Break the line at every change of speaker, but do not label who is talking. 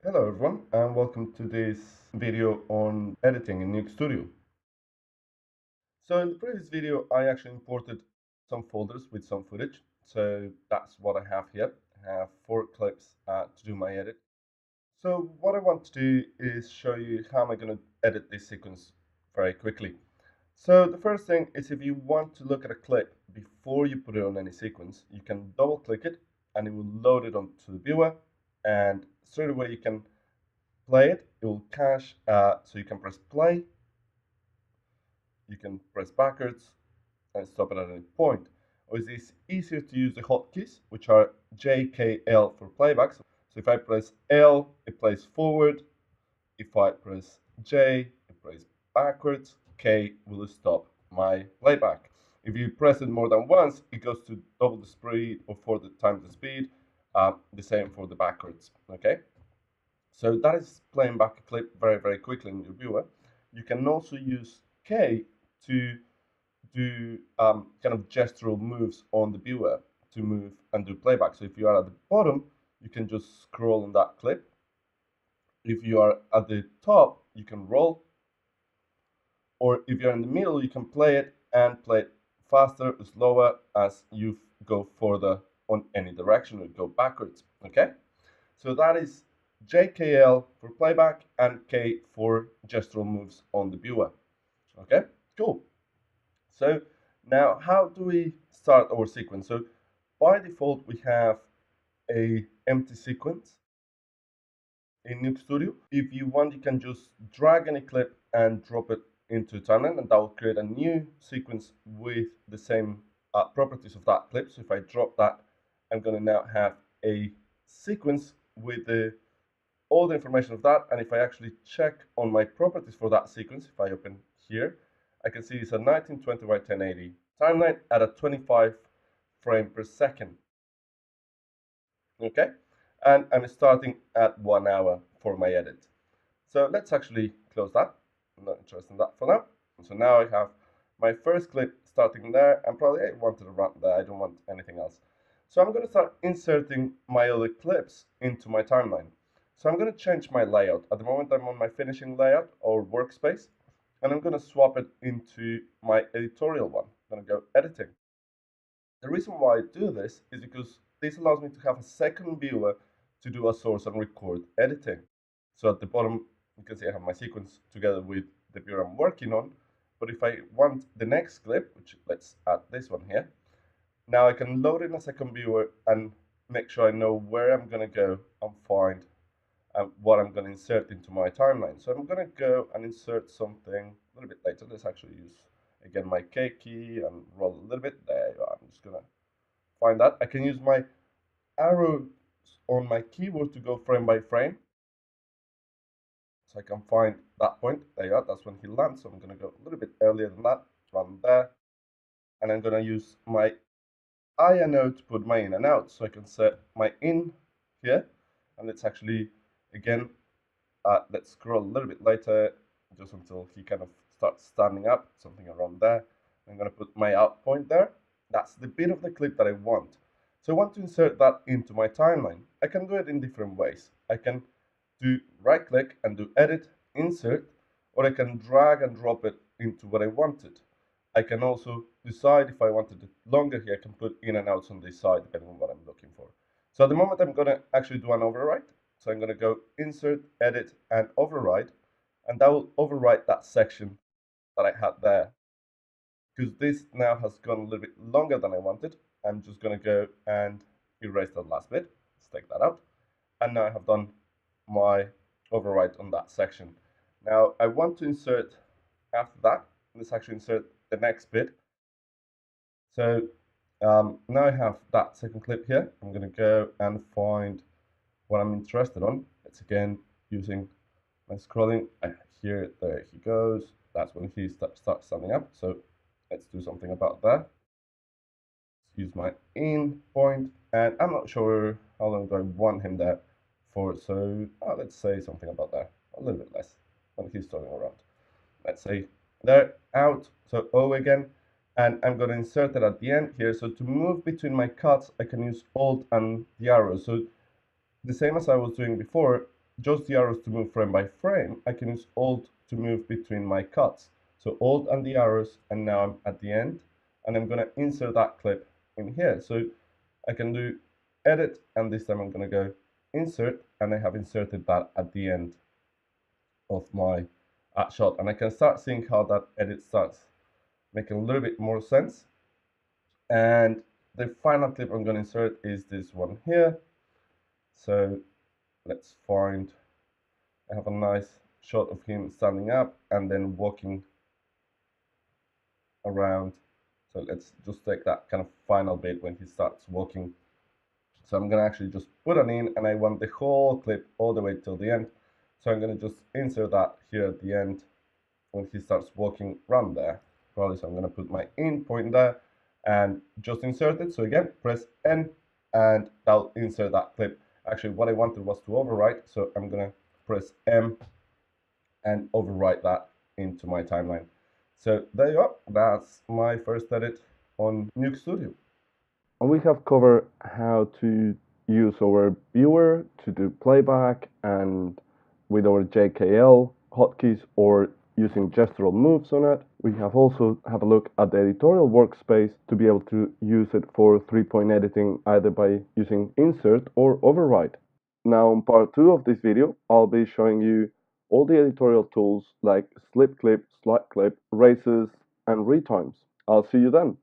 Hello everyone and welcome to this video on editing in Nuke Studio. So in the previous video I actually imported some folders with some footage. So that's what I have here. I have 4 clips to do my edit. So what I want to do is show you how am I going to edit this sequence very quickly. So the first thing is if you want to look at a clip before you put it on any sequence, you can double click it and it will load it onto the viewer, and straight away you can play it. It will cache, so you can press play, you can press backwards and stop it at any point. Or is this easier to use the hotkeys, which are J, K, L for playback. So if I press L, it plays forward. If I press J, it plays backwards. K will stop my playback. If you press it more than once, it goes to double the speed or 4 times the speed. The same for the backwards. Okay. So that is playing back a clip very quickly in your viewer. You can also use K to do kind of gestural moves on the viewer to move and do playback. So if you are at the bottom, you can just scroll on that clip. If you are at the top, you can roll. Or if you're in the middle, you can play it and play it faster or slower as you go further on any direction or go backwards. Okay? So that is JKL for playback and K for gestural moves on the viewer. Okay, cool. So now how do we start our sequence? So by default, we have a empty sequence in Nuke Studio. If you want, you can just drag any clip and drop it into timeline, and that will create a new sequence with the same properties of that clip. So if I drop that, I'm going to now have a sequence with all the information of that. And if I actually check on my properties for that sequence, if I open here, I can see it's a 1920 by 1080 timeline at a 25 frame per second. Okay, and I'm starting at 1 hour for my edit. So let's actually close that. I'm not interested in that for now. So now I have my first clip starting there, and probably I wanted to run there. I don't want anything else. So I'm going to start inserting my other clips into my timeline. So I'm going to change my layout. At the moment, I'm on my finishing layout or workspace, and I'm going to swap it into my editorial one. I'm going to go editing. The reason why I do this is because this allows me to have a second viewer to do a source and record editing. So at the bottom, you can see I have my sequence together with the viewer I'm working on. But if I want the next clip, which let's add this one here, now I can load in a second viewer and make sure I know where I'm going to go and find what I'm going to insert into my timeline. So I'm going to go and insert something a little bit later. Let's actually use, again, my K key and roll a little bit. There you are. I'm just going to find that. I can use my arrows on my keyboard to go frame by frame. So I can find that point. There you are. That's when he lands. So I'm going to go a little bit earlier than that, run there. And I'm going to use my INO to put my in and out. So I can set my in here. And let's actually, again, let's scroll a little bit later, just until he kind of starts standing up, something around there. I'm going to put my out point there. That's the bit of the clip that I want. So I want to insert that into my timeline. I can do it in different ways. I can do right click and do edit, insert, or I can drag and drop it into what I wanted. I can also decide if I wanted it longer here, I can put in and outs on this side depending on what I'm looking for. So at the moment I'm going to actually do an override. So I'm going to go insert, edit, and override, and that will overwrite that section that I had there. Because this now has gone a little bit longer than I wanted, I'm just going to go and erase that last bit. Let's take that out. And now I have done my override on that section. Now I want to insert after that. Let's actually insert the next bit. So now I have that second clip here. I'm going to go and find what I'm interested on. It's again using my scrolling. Here, there he goes. That's when he starts standing up. So let's do something about that. Let's use my in point, and I'm not sure how long do I want him there for. So let's say something about that, a little bit less when he's turning around. Let's say there, out, so O again, and I'm going to insert it at the end here. So to move between my cuts, I can use Alt and the arrow. So the same as I was doing before, just the arrows to move frame by frame, I can use Alt to move between my cuts. So Alt and the arrows, and now I'm at the end, and I'm gonna insert that clip in here. So I can do edit, and this time I'm gonna go insert, and I have inserted that at the end of my shot, and I can start seeing how that edit starts making a little bit more sense. And the final clip I'm going to insert is this one here. So let's find, I have a nice shot of him standing up and then walking around. So let's just take that kind of final bit when he starts walking. So I'm going to actually just put it in, and I want the whole clip all the way till the end. So I'm going to just insert that here at the end when he starts walking around there. Probably, so I'm going to put my in point there and just insert it. So again, press N, and that'll insert that clip. Actually, what I wanted was to overwrite, so I'm going to press M and overwrite that into my timeline. So there you go. That's my first edit on Nuke Studio.
And we have covered how to use our viewer to do playback and with our JKL hotkeys or using gestural moves on it. We have also have a look at the editorial workspace to be able to use it for 3-point editing either by using insert or override. Now in part 2 of this video, I'll be showing you all the editorial tools like slip clip, slide clip, races, and retimes. I'll see you then.